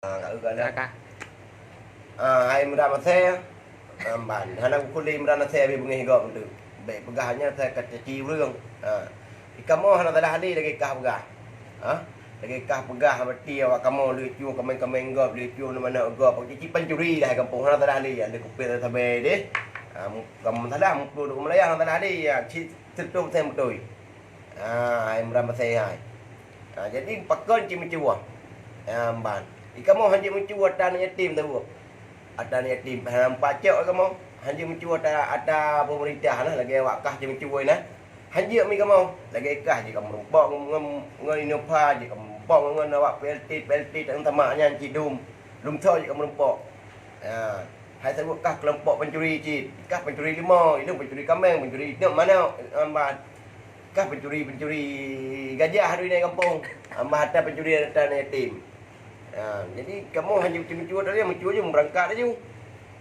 Gọi là Kak, hai mrama saya ban hana kuli mrana saya bi bengi go tu be pegahnya saya kata ciurung kamu hana tada hali lagi kah pegah lagi kah pegah mati awak kamu lucu komen go lucu mana go pakai pencuri dah kampung hana tada hali ada kupil tabe deh kamu tada mu du Melayu hana tada hali ya citum saya mutui hai mrama saya jadi pakon cimicua ban kamu hanya mencua tanah yatim tahu ada yatim nampak cak kamu hanya mencua ada pemerintah lah lagi awak kah je mencua nah hanya mi kamu lagi kah je kamu rumpok ngon inopa je kamu rumpok ngon awak PLT tak tamaknya cidum lum tho je kamu rumpok hai sebut kah kelompok pencuri cid kah pencuri limau itu pencuri kambing pencuri nak mana ambat kah pencuri gajah hari ni kampung ambat ada pencuri tanah yatim. Jadi kamu hanya mencuri dia mencuri je berangkat aja.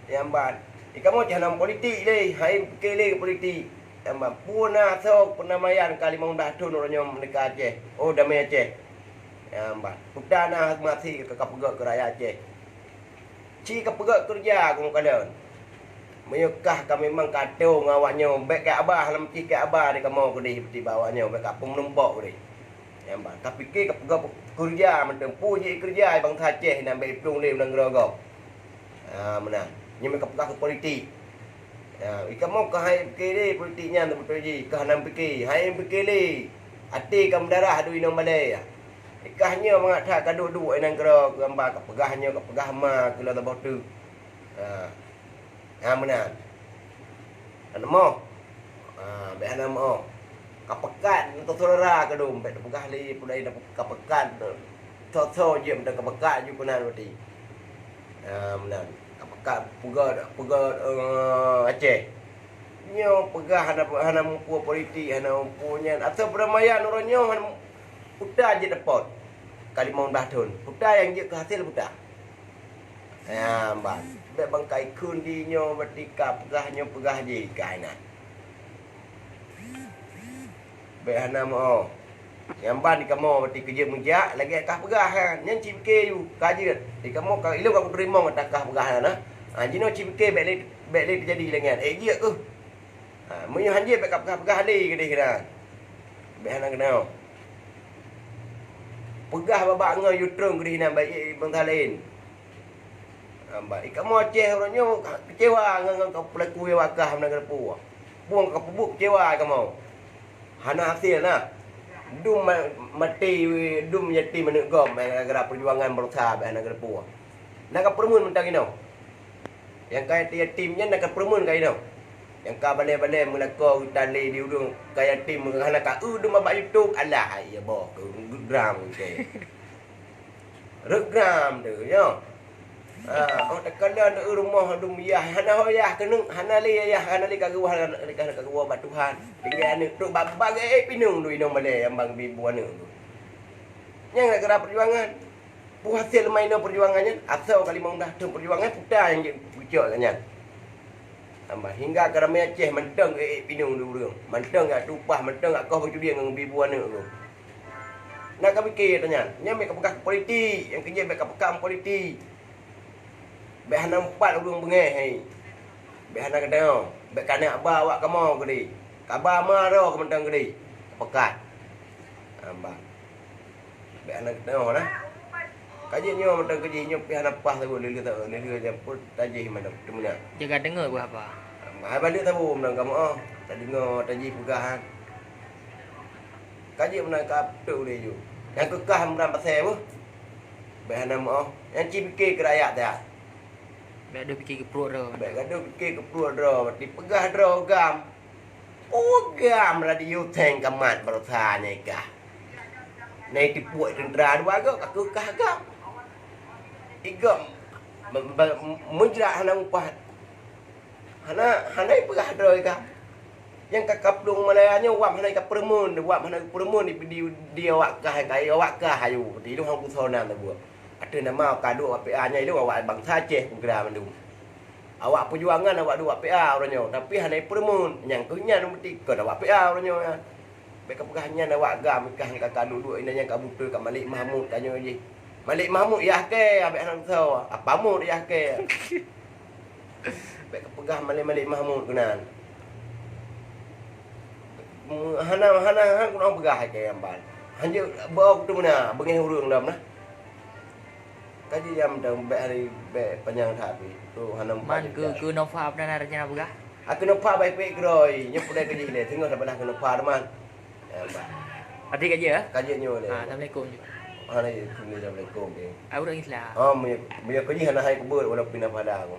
Yang ban. Kamu jangan politik deh, hai kele politik. Yang puna sok penamaian kali mau dah tun orangnya mereka Aceh. Oh damai Aceh. Yang ban. Putana mati ke kapegak ke raya Aceh. Ci kapegak kerja kamu kalian. Menyukah kami memang kado ngawaknya baik ke abah lam ci ke abah di kamu ke di bawahnya baik kapung numpok ke. Yang ban. Tapi ke kapegak kerja macam puji kerja bang Aceh nak ambil pelung dia nang gerogo. Mana? Nya mereka pegah ke politik. Ikan mau ke hai fikir politiknya nak betul ji. Kah nam fikir, hai fikir le. Ati kam darah adu inang balai. Ikahnya mengata kadu nang gerogo gambar ke pegahnya ke pegah ma kula tabau tu. Mana? Anamo. Be anamo. Kapekat untuk saudara ke dom bet pegah li pulai dak kapekat so je dak kapekat ju punan berarti menan kapekat pegah Aceh nyo pegah hana mpu politik hana punya atau peramaian orangnya puta je dapat kali mau dah tun puta yang je ke hasil puta bang bet bangkai kun di nyo berarti pegahnya pegah je kainat behana mo yang ban di kamu berarti kerja menjak lagi kah pegah kan yang cipke you kaje di kamu kau ilu kau terima mata kah pegah nah jino cipke bele terjadi lengan dia ke munyo hanje be kah pegah ali gede kena behana kena pegah babak ngau yutrung gede na baik bang talin baik kamu Aceh orangnya kecewa ngan kau pelaku wakah menang kepu buang kau pubuk kecewa kamu hana hasil lah. Dum mati dum yatim menegom negara perjuangan berusaha bahana negara puah. Nak permun mentang ino. Yang kaya yatimnya nak permun kaya ino. Yang ka balai-balai melako tali di udung kaya yatim hana ka dum abak YouTube alah ya boh gram ke. Regram tu yo. Tak kena nak rumah dum ya hana hoyah kenung hana li kagua kagua batuhan tinggal ni tu bagai pinung tu inong balai ambang bibu anu tu yang negara perjuangan pu hasil main perjuangannya asal kali mau dah tu perjuangan putar yang pucuk kanyan ambang hingga keramai Aceh menteng pinung tu urang menteng gak tupah menteng gak kau berjudi dengan bibu anu tu nak kau fikir tanya nya mek pegang politik yang kerja mek pegang politik behana empat urung bengeh hai behana kedao be kana abah awak kamu gede kabah maro kementang gede pekat amba behana kedao nah kajinyo mentang kajinyo behana pas tu lele je put tajih mana temuna jaga dengar buat apa? Hai balik tahu menang kamu tak dengar tajih pegahan kaji menang kap tu dia ju yang kekah menang pasal apa behana mo yang cipike kerayat dah Baik ada fikir ke perut dah. Baik ada fikir ke perut dah. Berarti pegah dah gam. Oh gam radio tank kamat berusahanya kah. Nai tipuak tentera dua agak aku kah gam. Igam. Menjerat hana upah. Hana pegah dah gam. Yang kakap dong Malayanya wap hana ka permun, wap hana permun di dia awak kah kai awak kah ayu. Berarti itu hang kusona tu buat. Ada nama kado PA-nya itu awak bangsa Aceh program tu. Awak perjuangan awak dua PA orangnya, tapi hana permun yang kunya mesti ke awak PA orangnya. Baik pegahnya awak gam kah kakak duduk ini yang kabutul kat Malik Mahmud tanya je. Malik Mahmud yah ke abek hang tahu. Apa mu yah ke. Abek kepegah Malik Mahmud kenan. Hana hang kunang pegah ke amban. Hanya bawa tu mana bengih urang dah nah. Kaji jam dah be hari be panjang tapi tu hana Man ke Nova apa dan artinya apa gak? Aku nampak baik-baik keroi. Nyep dah kaji le. Tengok dah aku nampak teman. Amban. Adik aja ya? Kaji nyo le. Assalamualaikum juga. Hana Assalamualaikum ke. Aku orang Islam. Oh, me kaji hana hai kubur wala pindah pada aku.